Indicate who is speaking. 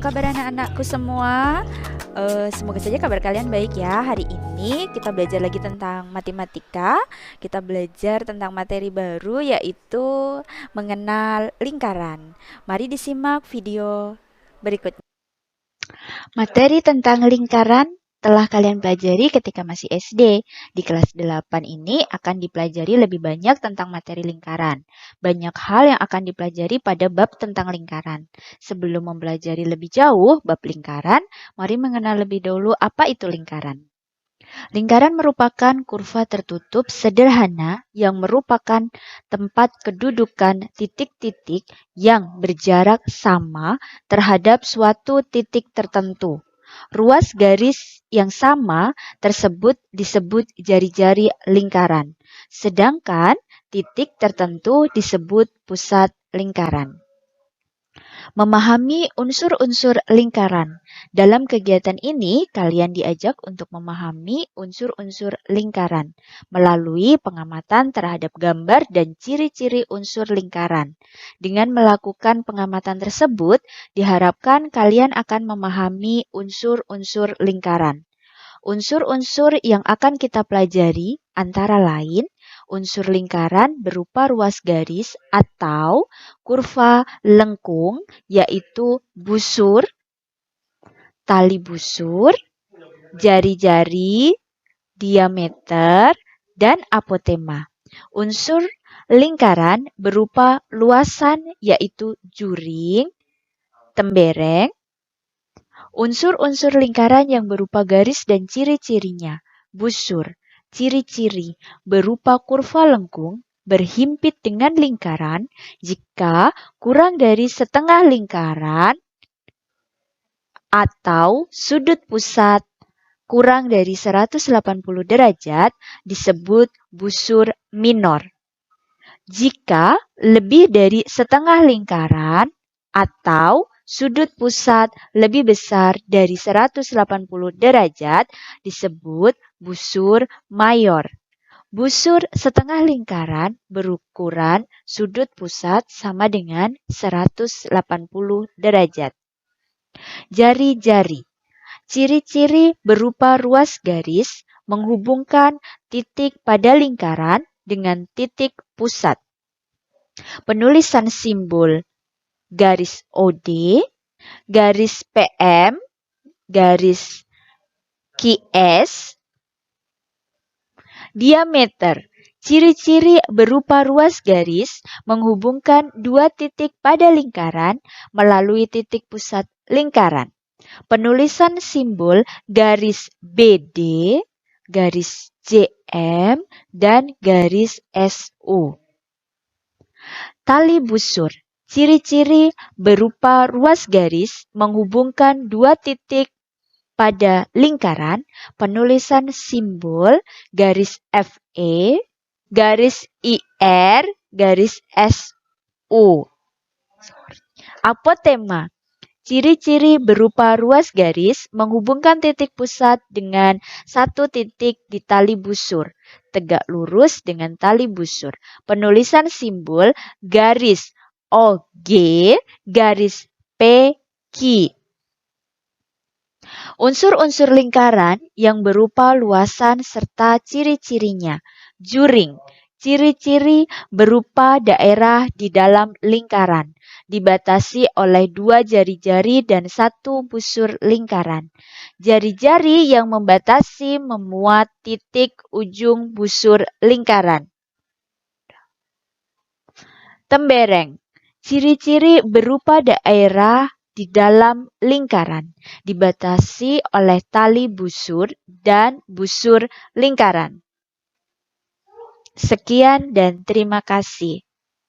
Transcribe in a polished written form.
Speaker 1: kabar anak-anakku semua? Semoga saja kabar kalian baik ya. Hari ini kita belajar lagi tentang matematika. Kita belajar tentang materi baru yaitu mengenal lingkaran. Mari disimak video berikut.
Speaker 2: Materi tentang lingkaran telah kalian pelajari ketika masih SD. Di kelas 8 ini akan dipelajari lebih banyak tentang materi lingkaran. Banyak hal yang akan dipelajari pada bab tentang lingkaran. Sebelum mempelajari lebih jauh bab lingkaran, mari mengenal lebih dahulu apa itu lingkaran. Lingkaran merupakan kurva tertutup sederhana yang merupakan tempat kedudukan titik-titik yang berjarak sama terhadap suatu titik tertentu. Ruas garis yang sama tersebut disebut jari-jari lingkaran, sedangkan titik tertentu disebut pusat lingkaran. Memahami unsur-unsur lingkaran. Dalam kegiatan ini, kalian diajak untuk memahami unsur-unsur lingkaran melalui pengamatan terhadap gambar dan ciri-ciri unsur lingkaran. Dengan melakukan pengamatan tersebut, diharapkan kalian akan memahami unsur-unsur lingkaran. Unsur-unsur yang akan kita pelajari antara lain unsur lingkaran berupa ruas garis atau kurva lengkung, yaitu busur, tali busur, jari-jari, diameter, dan apotema. Unsur lingkaran berupa luasan, yaitu juring, tembereng. Unsur-unsur lingkaran yang berupa garis dan ciri-cirinya. Busur, ciri-ciri berupa kurva lengkung berhimpit dengan lingkaran jika kurang dari setengah lingkaran atau sudut pusat kurang dari 180 derajat disebut busur minor. Jika lebih dari setengah lingkaran atau sudut pusat lebih besar dari 180 derajat disebut busur mayor. Busur setengah lingkaran berukuran sudut pusat sama dengan 180 derajat. Jari-jari. Ciri-ciri berupa ruas garis menghubungkan titik pada lingkaran dengan titik pusat. Penulisan simbol garis OD, garis PM, garis QS. Diameter. Ciri-ciri berupa ruas garis menghubungkan dua titik pada lingkaran melalui titik pusat lingkaran. Penulisan simbol garis BD, garis JM, dan garis SU. Tali busur. Ciri-ciri berupa ruas garis menghubungkan dua titik pada lingkaran, penulisan simbol garis FE, garis IR, garis SU. Apotema. Ciri-ciri berupa ruas garis menghubungkan titik pusat dengan satu titik di tali busur, tegak lurus dengan tali busur. Penulisan simbol garis OG, garis PQ. Unsur-unsur lingkaran yang berupa luasan serta ciri-cirinya. Juring. Ciri-ciri berupa daerah di dalam lingkaran. Dibatasi oleh dua jari-jari dan satu busur lingkaran. Jari-jari yang membatasi memuat titik ujung busur lingkaran. Tembereng. Ciri-ciri berupa daerah di dalam lingkaran, dibatasi oleh tali busur dan busur lingkaran. Sekian dan terima kasih.